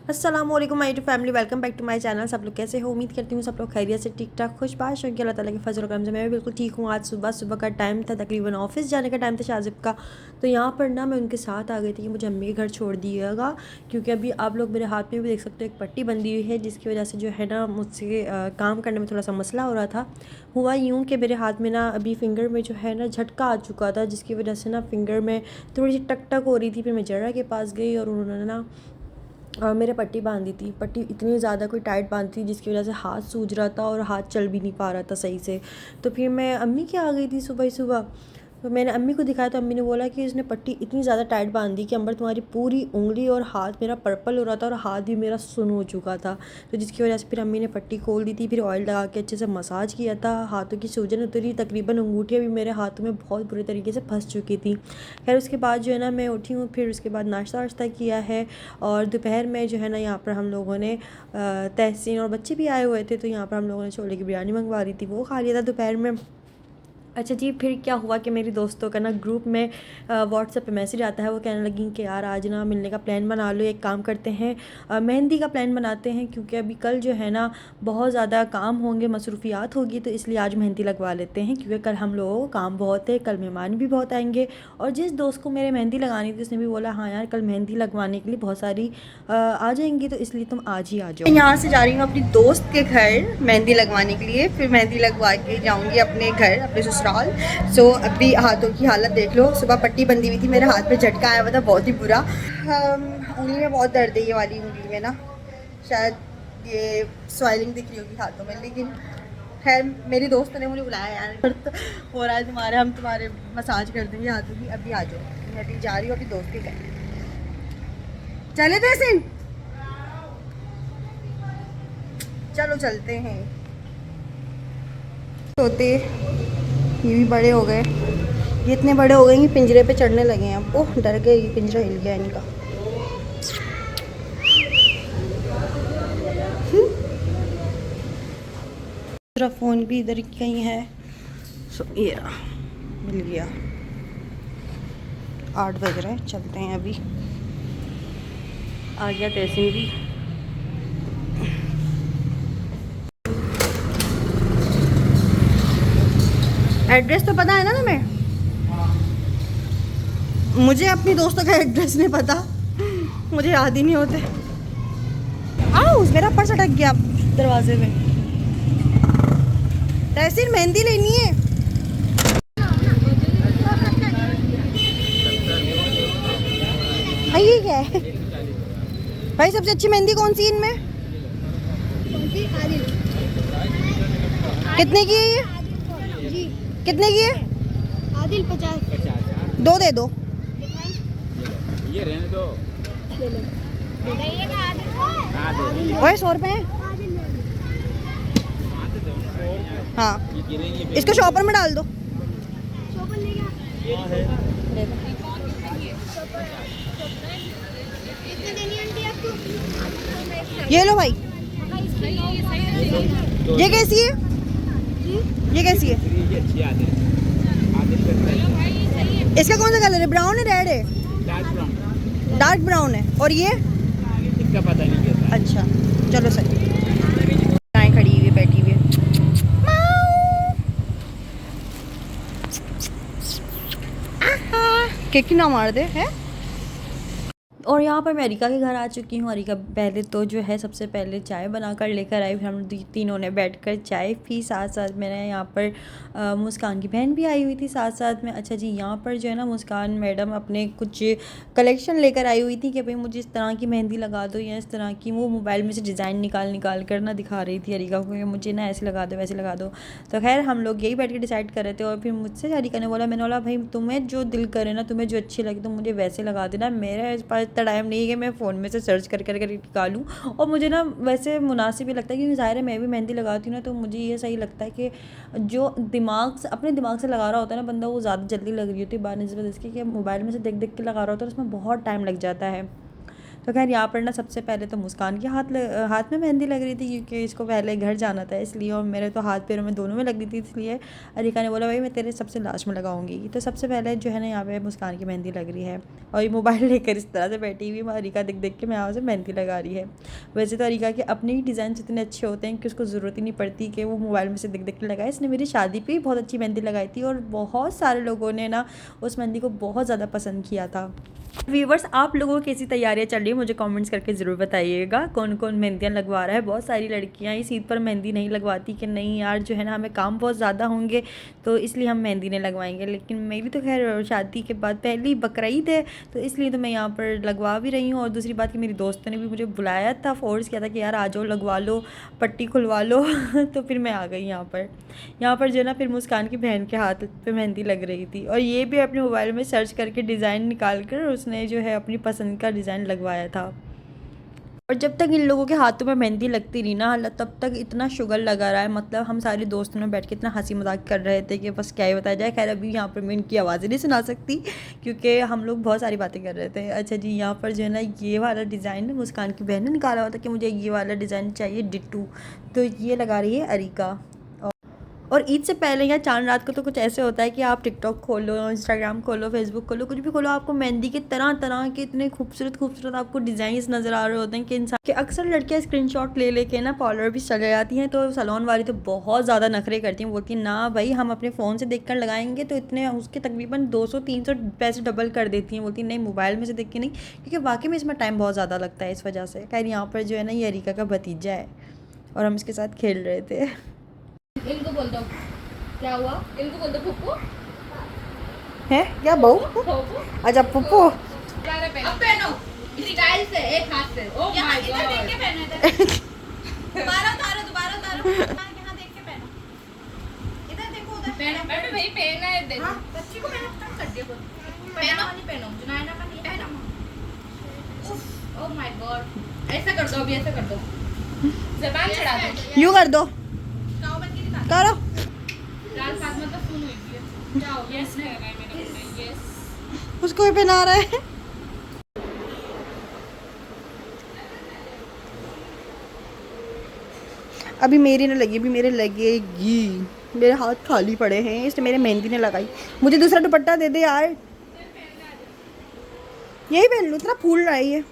अस्सलाम वालेकुम my family, welcome back to my channel. सब लोग कैसे हो? उम्मीद करती हूँ सब लोग खैरियत से ठीक ठाक खुश बाश होंगे। अल्लाह ताला के फजल और करम से मैं भी बिल्कुल ठीक हूँ। आज सुबह सुबह का टाइम था, तकरीबन ऑफिस जाने का टाइम था शाजिब का। तो यहाँ पर ना मैं उनके साथ आ गई थी कि मुझे अम्मी के घर छोड़ दिएगा, क्योंकि अभी आप लोग मेरे हाथ में भी देख सकते हो एक पट्टी बंधी हुई है, जिसकी वजह से जो है ना मुझसे काम करने में थोड़ा सा मसला हो रहा था। हुआ यूँ कि मेरे हाथ में ना अभी फिंगर में जो है ना झटका आ चुका था, जिसकी वजह से ना फिंगर में थोड़ी सी टक टक हो रही थी। फिर मैं जरा के पास गई और उन्होंने ना मेरे पट्टी बांधी थी। पट्टी इतनी ज़्यादा कोई टाइट बांधी थी जिसकी वजह से हाथ सूज रहा था और हाथ चल भी नहीं पा रहा था सही से। तो फिर मैं अम्मी के आ गई थी सुबह ही सुबह। तो मैंने अम्मी को दिखाया तो अम्मी ने बोला कि उसने पट्टी इतनी ज़्यादा टाइट बांधी कि अंबर तुम्हारी पूरी उंगली और हाथ मेरा पर्पल हो रहा था और हाथ भी मेरा सुन हो चुका था। तो जिसकी वजह से फिर अम्मी ने पट्टी खोल दी थी, फिर ऑयल लगा के अच्छे से मसाज किया था। हाथों की सूजन उतरी, तकरीबन अंगूठियाँ भी मेरे हाथों में बहुत बुरे तरीके से फंस चुकी थी। खैर उसके बाद जो है ना मैं उठी हूँ, फिर उसके बाद नाश्ता वाश्ता किया है। और दोपहर में जो है ना यहाँ पर हम लोगों ने तहसीन और बच्चे भी आए हुए थे, तो यहाँ पर हम लोगों ने छोले की बिरयानी मंगवा दी थी, वो खा लिया था दोपहर में। अच्छा जी, फिर क्या हुआ कि मेरी दोस्तों का ना ग्रुप में व्हाट्सएप पे मैसेज आता है। वो कहने लगी कि यार आज ना मिलने का प्लान बना लो, एक काम करते हैं मेहंदी का प्लान बनाते हैं, क्योंकि अभी कल जो है ना बहुत ज़्यादा काम होंगे, मसरूफियात होगी, तो इसलिए आज मेहंदी लगवा लेते हैं, क्योंकि कल हम लोगों को काम बहुत है, कल मेहमान भी बहुत आएंगे। और जिस दोस्त को मेरे मेहंदी लगानी थी उसने भी बोला हाँ यार कल मेहंदी लगवाने के लिए बहुत सारी आ जाएंगी, तो इसलिए तुम आज ही आ जाओ। यहाँ से जा रही हूँ अपनी दोस्त के घर मेहंदी लगवाने के लिए, फिर मेहंदी लगवा के जाऊँगी अपने घर, अपने ससुराल। सो अभी हाथों की हालत देख लो। सुबह पट्टी बंधी हुई थी, मेरे हाथ में झटका आया हुआ था बहुत ही बुरा। उंगली में बहुत दर्द है, ये वाली उंगली में ना शायद ये स्वेलिंग दिख रही होगी हाथों में, लेकिन खैर मेरी दोस्त ने मुझे बुलाया यार हो रहा है तुम्हारे, हम तुम्हारे मसाज कर देंगे हाथों की, अभी आ जाओ। मैं अभी जा रही हूँ अपनी दोस्त के घर। चले थे सिन, चलो चलते हैं। तोते ये भी बड़े हो गए, ये इतने बड़े हो गए कि पिंजरे पे चढ़ने लगे हैं अब। ओह डर गए, ये पिंजरा हिल गया इनका। दूसरा फ़ोन भी इधर कहीं है। सो ये रहा, मिल गया। 8 बज रहे हैं, चलते हैं अभी। आ गया तहसीन भी। एड्रेस तो पता है ना तुम्हें? मुझे अपनी दोस्तों का एड्रेस नहीं पता, मुझे याद ही नहीं होते। आओ मेरा पर्स अटक गया दरवाजे में। तहसीन मेहंदी लेनी है। हाँ ये क्या है भाई? सबसे अच्छी मेहंदी कौन सी इनमें? कितने की है ये? जी कितने की है? आदिल 50। दो दे दो। ये रहने दो। ओए 100 रुपए हैं। हाँ इसको शॉपर में डाल दो। ये लो भाई। ये कैसी है? ये कैसी है? इसका कौन सा कलर है? ब्राउन है, रेड है? डार्क ब्राउन है। और ये इसका पता नहीं। अच्छा चलो सर। गाय खड़ी हुई बैठी हुई केक ना मार दे है। और यहाँ पर मैं अरिका के घर आ चुकी हूँ। अरिका पहले तो जो है सबसे पहले चाय बना कर लेकर आई, फिर हम तीनों ने बैठकर चाय पी। साथ साथ मैंने यहाँ पर मुस्कान की बहन भी आई हुई थी साथ साथ में। अच्छा जी, यहाँ पर जो है ना मुस्कान मैडम अपने कुछ कलेक्शन लेकर आई हुई थी कि भाई मुझे इस तरह की मेहंदी लगा दो या इस तरह की। वो मोबाइल में से डिज़ाइन निकाल निकाल कर ना दिखा रही थी अरिका को कि मुझे ना ऐसे लगा दो वैसे लगा दो। तो खैर हम लोग यही बैठ के डिसाइड कर रहे थे, और फिर मुझसे अरिका ने बोला, मैंने बोला भाई तुम्हें जो दिल करे ना, तुम्हें जो अच्छी लगे तो मुझे वैसे लगा देना। मेरे पास इतना टाइम नहीं है कि मैं फ़ोन में से सर्च कर कर निकालूँ। और मुझे ना वैसे मुनासिब ही लगता है, क्योंकि ज़ाहिर है मैं भी मेहंदी लगाती हूँ ना, तो मुझे ये सही लगता है कि जो दिमाग से अपने दिमाग से लगा रहा होता है ना बंदा, वो ज़्यादा जल्दी लग रही होती है बानस्बत इसकी कि मोबाइल में से देख देख के लगा रहा होता है, उसमें बहुत टाइम लग जाता है। तो खैर यहाँ पर ना सबसे पहले तो मुस्कान के हाथ में मेहंदी लग रही थी, क्योंकि इसको पहले घर जाना था इसलिए, और मेरे तो हाथ पैरों में दोनों में लग रही थी, इसलिए अरिका ने बोला भाई मैं तेरे सबसे लास्ट में लगाऊंगी। तो सबसे पहले जो है ना यहाँ पे मुस्कान की मेहंदी लग रही है, और ये मोबाइल लेकर इस तरह से बैठी हुई अरिका देख देख के मैं यहाँ से मेहंदी लगा रही है। वैसे तो अरिका के अपने ही डिज़ाइन इतने अच्छे होते हैं कि उसको ज़रूरत ही नहीं पड़ती कि वो मोबाइल में से देख देख के लगाए। इसने मेरी शादी पर भी बहुत अच्छी मेहंदी लगाई थी, और बहुत सारे लोगों ने ना उस मेहंदी को बहुत ज़्यादा पसंद किया था। व्यूवर्स, आप लोगों को कैसी तैयारियां चल रही है मुझे कमेंट्स करके ज़रूर बताइएगा। कौन कौन मेहंदियाँ लगवा रहा है। बहुत सारी लड़कियां इस ईद पर मेहंदी नहीं लगवाती कि नहीं यार जो है ना हमें काम बहुत ज़्यादा होंगे तो इसलिए हम मेहंदी नहीं लगवाएंगे, लेकिन मेरी तो खैर शादी के बाद पहली बकरीद है तो इसलिए तो मैं यहाँ पर लगवा भी रही हूँ। और दूसरी बात कि मेरी दोस्तों ने भी मुझे बुलाया था, फोर्स किया था कि यार आ जाओ लगवा लो, पट्टी खुलवा लो तो फिर मैं आ गई यहाँ पर जो है ना फिर मुस्कान की बहन के हाथ पे मेहंदी लग रही थी, और ये भी अपने मोबाइल में सर्च करके डिज़ाइन निकाल कर उसने जो है अपनी पसंद का डिज़ाइन लगवाया था। और जब तक इन लोगों के हाथों में मेहंदी लगती रही ना तब तक इतना शुगर लगा रहा है, मतलब हम सारे दोस्तों में बैठ के इतना हंसी मजाक कर रहे थे कि बस क्या ही बताया जाए। खैर अभी यहाँ पर मैं इनकी आवाज़ें नहीं सुना सकती क्योंकि हम लोग बहुत सारी बातें कर रहे थे। अच्छा जी, यहाँ पर जो है ना ये वाला डिज़ाइन मुस्कान की बहन ने निकाला हुआ था कि मुझे ये वाला डिज़ाइन चाहिए डिट्टू, तो ये लगा रही है अरिका। और ईद से पहले या चांद रात को तो कुछ ऐसे होता है कि आप टिकटॉक खोलो, इंस्टाग्राम खोलो, फेसबुक खोलो, कुछ भी खोलो, आपको मेहंदी के तरह तरह के इतने खूबसूरत आपको डिज़ाइंस नज़र आ रहे होते हैं कि इंसान के अक्सर लड़कियां स्क्रीनशॉट ले लेके ना पार्लर भी चले जाती हैं। तो सैलून वाली तो बहुत ज़्यादा नखरे करती हैं, बोलती हैं ना भाई हम अपने फ़ोन से देख कर लगाएंगे तो इतने उसके तकरीबन 200-300 पैसे डबल कर देती हैं। बोलती नहीं मोबाइल में से देख के नहीं, क्योंकि वाकई में इसमें टाइम बहुत ज़्यादा लगता है इस वजह से। खैर यहाँ पर जो है ना ये अरिका का भतीजा है और हम इसके साथ खेल रहे थे। इनको बोल दो क्या हुआ, इनको बोल दो पुप्पू है क्या बहू? अच्छा पुप्पू पहनो स्टाइल से एक हाथ से। ओ माय गॉड, देख के पहनो इधर दोबारा उतारो यहां देख के पहनो, इधर देखो उधर पहनो भाई पहना है देखो। बच्ची को मैंने कम कर दिया, पहनो जुनैना का नहीं पहनो। ओ माय गॉड, ऐसा कर दो, अभी ऐसा कर दो, ज़बान चढ़ा दो, यूं कर दो, काओ बन के निकाल करो। लाल साथ में तो सुन हुई थी जाओ। यस लगाए मैंने, यस उसको भी पहना रहा है। अभी मेरी नहीं लगी, अभी मेरे लगेगी, मेरे हाथ खाली पड़े हैं इसलिए मेरे मेहंदी ने लगाई। मुझे दूसरा दुपट्टा दे दे यार, यही पहन लूँ, इतना फूल रहा है ये।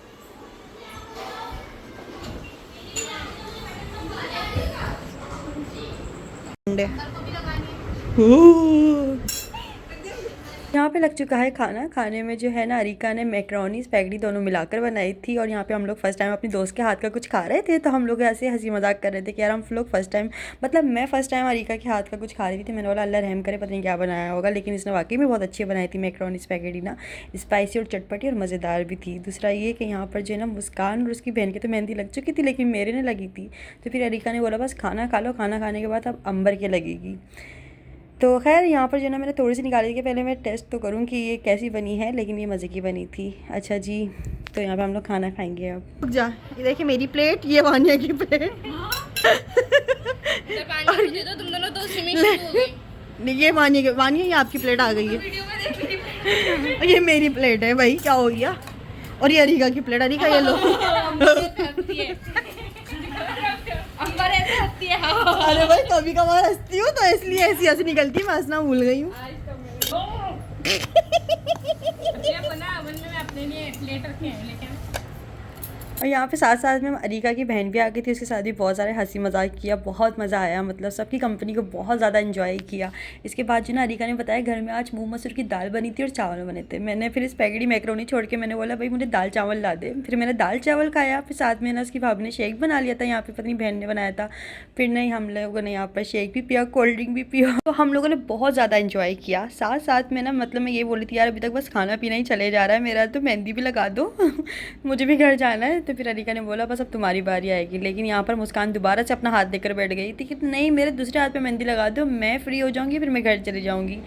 यहाँ पे लग चुका है खाना। खाने में जो है ना अरिका ने मैक्रोनी स्पैगेटी दोनों मिलाकर बनाई थी, और यहाँ पे हम लोग फर्स्ट टाइम अपनी दोस्त के हाथ का कुछ खा रहे थे, तो हम लोग ऐसे हंसी मजाक कर रहे थे कि यार हम लोग फर्स्ट टाइम, मतलब मैं फ़र्स्ट टाइम अरिका के हाथ का कुछ खा रही थी। मैंने बोला अल्लाह रहम करे, पता नहीं क्या बनाया होगा, लेकिन इसने वाकई में बहुत अच्छी बनाई थी मैक्रोनी स्पैगेटी ना, स्पाइसी और चटपटी और मज़ेदार भी थी। दूसरा ये कि यहाँ पर जो है ना मुस्कान और उसकी बहन की तो मेहंदी लग चुकी थी लेकिन मेरे ने लगी थी, तो फिर अरिका ने बोला बस खाना खा लो, खाना खाने के बाद अब अंबर के लगेगी। तो खैर यहाँ पर जो ना मैंने थोड़ी सी निकाली थी कि पहले मैं टेस्ट तो करूँ कि ये कैसी बनी है, लेकिन ये मज़े की बनी थी। अच्छा जी, तो यहाँ पे हम लोग खाना खाएंगे अब। रुक जा, ये देखिए मेरी प्लेट, ये वानिया की प्लेट। पानी दे दो, तुम दोनों तो स्विमिंग शुरू हो गई। ये वानिया ये आपकी प्लेट आ गई है। ये मेरी प्लेट है भाई, क्या हो गया। और ये अरिका की प्लेट, अरिका ये लो। अंबर ऐसे हंसती है। अरे भाई कभी कभार हंसती हूँ तो इसलिए ऐसी हंसी निकलती है, मैं हंसना भूल गई हूँ। अपने लिए प्लेट रखे हैं लेकिन। और यहाँ पे साथ साथ में अरिका की बहन भी आ गई थी, उसके साथ भी बहुत सारे हंसी मजाक किया, बहुत मज़ा आया, मतलब सबकी कंपनी को बहुत ज़्यादा एंजॉय किया। इसके बाद जो ना अरिका ने बताया घर में आज मूंग मसूर की दाल बनी थी और चावल बने थे। मैंने फिर स्पैगेटी मैक्रोनी छोड़ के मैंने बोला भाई मुझे दाल चावल ला दे, फिर मैंने दाल चावल खाया। फिर साथ में ना उसकी भाभी ने शेक बना लिया था, यहाँ पर पत्नी बहन ने बनाया था। फिर नहीं हम लोगों ने यहाँ पर शेक भी पिया, कोल्ड ड्रिंक भी पिया, तो हम लोगों ने बहुत ज़्यादा इंजॉय किया। साथ साथ में ना मतलब मैं ये बोली थी यार अभी तक बस खाना पीना ही चले जा रहा है मेरा, तो मेहंदी भी लगा दो मुझे भी घर जाना है। तो फिर अरिका ने बोला बस अब तुम्हारी बारी आएगी, लेकिन यहाँ पर मुस्कान दोबारा से अपना हाथ देकर बैठ गई थी कि नहीं मेरे दूसरे हाथ पे मेहंदी लगा दो, मैं फ्री हो जाऊँगी फिर मैं घर चली जाऊँगी।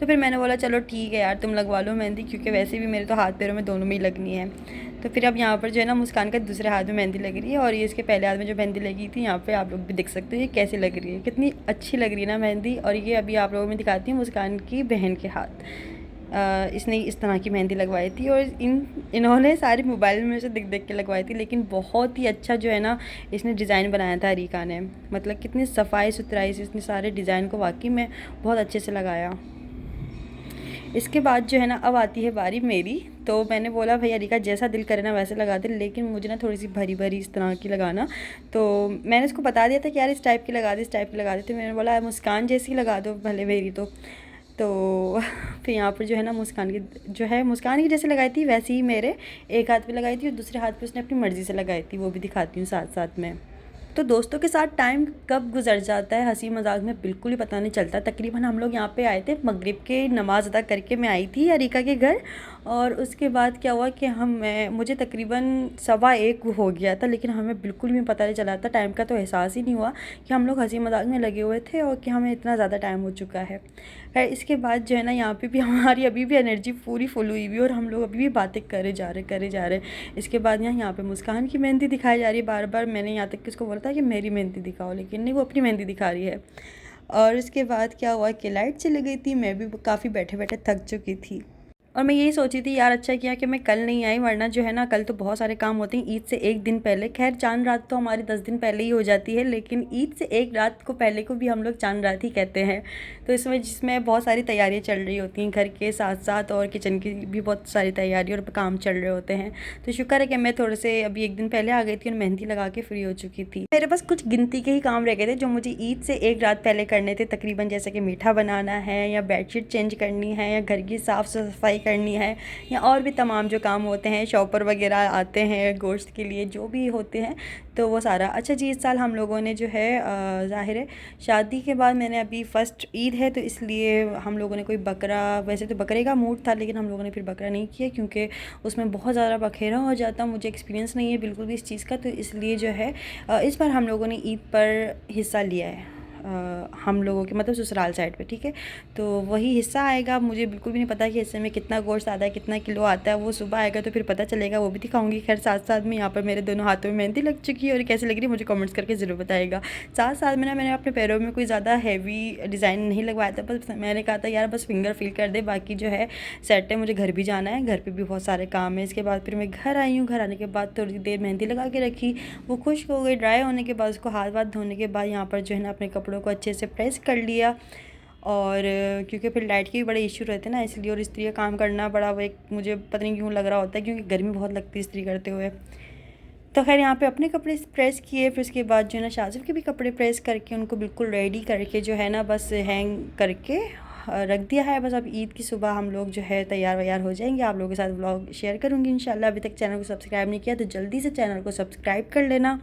तो फिर मैंने बोला चलो ठीक है यार तुम लगवा लो मेहंदी, क्योंकि वैसे भी मेरे तो हाथ पैरों में दोनों में ही लगनी है। तो फिर अब यहाँ पर जो है ना मुस्कान का दूसरे हाथ में मेहंदी लग रही है, और ये इसके पहले हाथ में जो मेहंदी लगी थी यहाँ पे आप लोग भी देख सकते हो ये कैसी लग रही है, कितनी अच्छी लग रही है ना मेहंदी। और ये अभी आप लोगों में दिखाती हूँ मुस्कान की बहन के हाथ, इसने इस तरह की मेहंदी लगवाई थी और इन्होंने सारे मोबाइल में से देख देख के लगवाई थी, लेकिन बहुत ही अच्छा जो है ना इसने डिज़ाइन बनाया था अरीका ने। मतलब कितनी सफाई सुथराई से इसने सारे डिज़ाइन को वाकई में बहुत अच्छे से लगाया। इसके बाद जो है ना अब आती है बारी मेरी। तो मैंने बोला भाई अरीका जैसा दिल करे ना वैसे लगा दे, लेकिन मुझे ना थोड़ी सी भरी भरी इस तरह की लगाना। तो मैंने इसको बता दिया था कि यार इस टाइप की लगा दे, इस टाइप की लगा दे। तो मैंने बोला मुस्कान जैसी लगा दो भले मेरी। तो फिर यहाँ पर जो है ना मुस्कान की जैसे लगाई थी वैसे ही मेरे एक हाथ पे लगाई थी और दूसरे हाथ पे उसने अपनी मर्ज़ी से लगाई थी, वो भी दिखाती हूँ साथ साथ में। तो दोस्तों के साथ टाइम कब गुजर जाता है हंसी मजाक में बिल्कुल ही पता नहीं चलता। तकरीबन हम लोग यहाँ पे आए थे, मगरिब के नमाज़ अदा करके मैं आई थी अरीका के घर, और उसके बाद क्या हुआ कि मुझे तकरीबन 1:15 हो गया था, लेकिन हमें बिल्कुल भी पता नहीं चला था, टाइम का तो एहसास ही नहीं हुआ कि हम लोग हंसी मजाक में लगे हुए थे और कि हमें इतना ज़्यादा टाइम हो चुका है। खैर इसके बाद जो है ना यहाँ पे भी हमारी अभी भी एनर्जी पूरी फुल हुई हुई और हम लोग अभी भी बातें करे जा रहे। इसके बाद यहाँ पे मुस्कान की मेहंदी दिखाई जा रही है बार बार। मैंने यहाँ तक कि उसको बोला था कि मेरी मेहंदी दिखाओ, लेकिन नहीं, वो अपनी मेहंदी दिखा रही है। और उसके बाद क्या हुआ कि लाइट चली गई थी, मैं भी काफ़ी बैठे बैठे थक चुकी थी और मैं यही सोची थी यार अच्छा किया कि मैं कल नहीं आई, वरना जो है ना कल तो बहुत सारे काम होते हैं ईद से एक दिन पहले। खैर चांद रात तो हमारी 10 दिन पहले ही हो जाती है, लेकिन ईद से एक रात को पहले को भी हम लोग चांद रात ही कहते हैं। तो जिसमें बहुत सारी तैयारियां चल रही होती हैं घर के साथ साथ, और किचन की भी बहुत सारी तैयारी और काम चल रहे होते हैं। तो शुक्र है कि मैं थोड़े से अभी एक दिन पहले आ गई थी और मेहंदी लगा के फ्री हो चुकी थी। मेरे पास कुछ गिनती के ही काम रह गए थे जो मुझे ईद से एक रात पहले करने थे, तकरीबन जैसे कि मीठा बनाना है या बेडशीट चेंज करनी है या घर की साफ़ सफाई करनी है या और भी तमाम जो काम होते हैं, शॉपर वगैरह आते हैं गोश्त के लिए, जो भी होते हैं तो वो सारा। अच्छा जी, इस साल हम लोगों ने जो है ज़ाहिर है शादी के बाद मैंने अभी फ़र्स्ट ईद है तो इसलिए हम लोगों ने कोई बकरा, वैसे तो बकरे का मूड था लेकिन हम लोगों ने फिर बकरा नहीं किया क्योंकि उसमें बहुत ज़्यादा बखेरा हो जाता, मुझे एक्सपीरियंस नहीं है बिल्कुल भी इस चीज़ का। तो इसलिए जो है इस बार हम लोगों ने ईद पर हिस्सा लिया है हम लोगों के मतलब ससुराल साइड पे, ठीक है। तो वही हिस्सा आएगा, मुझे बिल्कुल भी नहीं पता कि हिस्से में कितना गोश्त आता है, कितना किलो आता है, वो सुबह आएगा तो फिर पता चलेगा, वो भी दिखाऊंगी। खैर साथ साथ में यहाँ पर मेरे दोनों हाथों में मेहंदी लग चुकी है और कैसी लग रही है मुझे कमेंट्स करके ज़रूर बताएगा। साथ साथ में ना मैंने अपने पैरों में कोई ज़्यादा हैवी डिज़ाइन नहीं लगवाया था, बस मैंने कहा था यार बस फिंगर फील कर दे, बाकी जो है सेट है, मुझे घर भी जाना है, घर पर भी बहुत सारे काम है। इसके बाद फिर मैं घर आई हूँ, घर आने के बाद थोड़ी देर मेहंदी लगा के रखी, वो खुश्क हो गई। ड्राई होने के बाद उसको हाथ वाथ धोने के बाद यहाँ पर जो है ना अपने कपड़ों को अच्छे से प्रेस कर लिया। और क्योंकि फिर लाइट के भी बड़े इशू रहते हैं ना, इसलिए, और इस्त्री का काम करना बड़ा वो एक मुझे पता नहीं क्यों लग रहा होता है क्योंकि गर्मी बहुत लगती है इस्त्री करते हुए। तो खैर यहाँ पे अपने कपड़े प्रेस किए, फिर उसके बाद जो है ना शाजिब के भी कपड़े प्रेस करके उनको बिल्कुल रेडी करके जो है ना बस हैंग करके रख दिया है। बस अब ईद की सुबह हम लोग जो है तैयार वैयार हो जाएंगे, आप लोगों के साथ व्लॉग शेयर करूँगी इंशाल्लाह। अभी तक चैनल को सब्सक्राइब नहीं किया तो जल्दी से चैनल को सब्सक्राइब कर लेना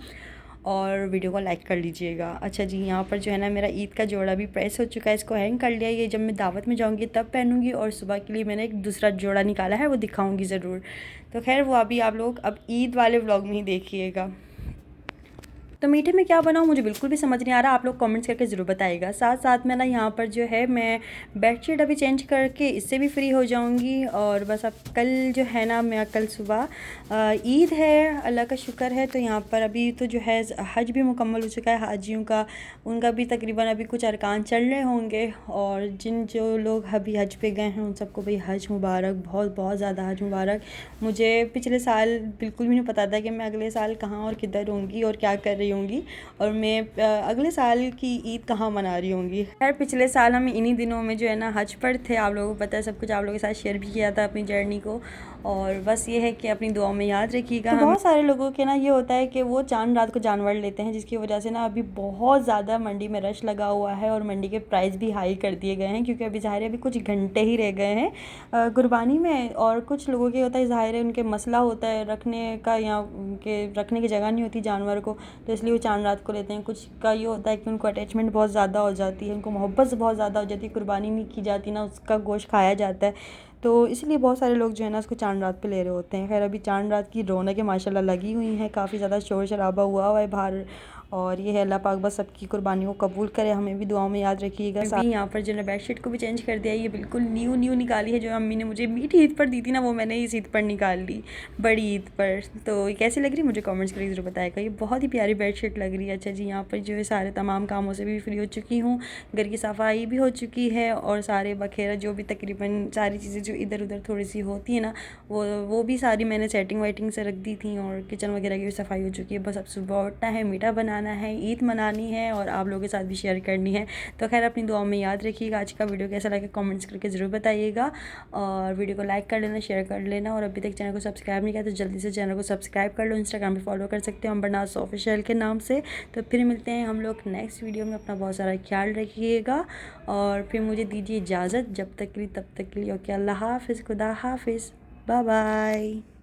और वीडियो को लाइक कर लीजिएगा। अच्छा जी, यहाँ पर जो है ना मेरा ईद का जोड़ा भी प्रेस हो चुका है, इसको हैंग कर लिया। ये जब मैं दावत में जाऊँगी तब पहनूंगी, और सुबह के लिए मैंने एक दूसरा जोड़ा निकाला है वो दिखाऊंगी ज़रूर। तो खैर वो अभी आप लोग अब ईद वाले व्लॉग में ही देखिएगा। तो मीठे में क्या बनाऊँ मुझे बिल्कुल भी समझ नहीं आ रहा, आप लोग कमेंट्स करके ज़रूर बताइएगा। साथ साथ में ना यहाँ पर जो है मैं बेडशीट अभी चेंज करके इससे भी फ्री हो जाऊँगी, और बस अब कल जो है ना मैं कल सुबह ईद है, अल्लाह का शुक्र है। तो यहाँ पर अभी तो जो है हज भी मुकम्मल हो चुका है हाजियों का, उनका भी तकरीबन अभी कुछ अरकान चल रहे होंगे, और जो लोग अभी हज पे गए हैं उन सबको भाई हज मुबारक, बहुत बहुत ज़्यादा हज मुबारक। मुझे पिछले साल बिल्कुल भी नहीं पता था कि मैं अगले साल कहाँ और किधर होंगी और क्या कर रही होंगी, और मैं अगले साल की ईद कहाँ मना रही होंगी। खैर पिछले साल हम इन्हीं दिनों में जो है ना हज पर थे, आप लोगों को पता है, सब कुछ आप लोगों के साथ शेयर भी किया था अपनी जर्नी को, और बस ये है कि अपनी दुआओं में याद रखिएगा। तो बहुत सारे लोगों के ना ये होता है कि वो चांद रात को जानवर लेते हैं, जिसकी वजह से ना अभी बहुत ज़्यादा मंडी में रश लगा हुआ है और मंडी के प्राइस भी हाई कर दिए गए हैं, क्योंकि अभी ज़ाहिर है अभी कुछ घंटे ही रह गए हैं कुर्बानी में। और कुछ लोगों के होता है ज़ाहिर है उनके मसला होता है रखने का, या उनके रखने की जगह नहीं होती जानवर को, तो इसलिए वो चांद रात को लेते हैं। कुछ का ये होता है कि उनको अटैचमेंट बहुत ज़्यादा हो जाती है, उनको मोहब्बत बहुत ज़्यादा हो जाती है, कुर्बानी नहीं की जाती ना, उसका गोश्त खाया जाता है, तो इसलिए बहुत सारे लोग जो है ना उसको चांद रात पे ले रहे होते हैं। खैर अभी चांद रात की रौनकें माशाल्लाह लगी हुई हैं, काफ़ी ज़्यादा शोर शराबा हुआ है बाहर, और ये है अल्लाह पाक बस सबकी कुर्बानियों को कबूल करे, हमें भी दुआओं में याद रखिएगा। अभी यहाँ पर जो है बेडशीट को भी चेंज कर दिया, ये बिल्कुल न्यू निकाली है, जो अम्मी ने मुझे मीठी ईद पर दी थी ना, वो मैंने इस ईद पर निकाल ली, बड़ी ईद पर। तो ये कैसी लग रही है मुझे कमेंट्स करके ज़रूर बताएगा, ये बहुत ही प्यारी बेडशीट लग रही है। अच्छा जी, यहाँ पर जो है सारे तमाम कामों से भी फ्री हो चुकी हूँ, घर की सफाई भी हो चुकी है, और सारे बखेरा जो भी तकरीबन सारी चीज़ें जो इधर उधर थोड़ी सी होती है ना वो भी सारी मैंने सेटिंग वाइटिंग से रख दी थी, और किचन वगैरह की भी सफाई हो चुकी है। बस अब सुबह उठना है, मीठा बनाना है, ईद मनानी है और आप लोगों के साथ भी शेयर करनी है। तो खैर अपनी दुआ में याद रखिएगा। आज का वीडियो कैसा लगा कमेंट्स करके ज़रूर बताइएगा, और वीडियो को लाइक कर लेना, शेयर कर लेना, और अभी तक चैनल को सब्सक्राइब नहीं किया तो जल्दी से चैनल को सब्सक्राइब कर लो। इंस्टाग्राम पे फॉलो कर सकते हो अम्बरनाज़ ऑफिशियल के नाम से। तो फिर मिलते हैं हम लोग नेक्स्ट वीडियो में। अपना बहुत सारा ख्याल रखिएगा और फिर मुझे दीजिए इजाज़त। जब तक के लिए तब तक के लिए ओके, अल्लाह हाफ़िज़, खुदा हाफ़िज़, बाय बाय।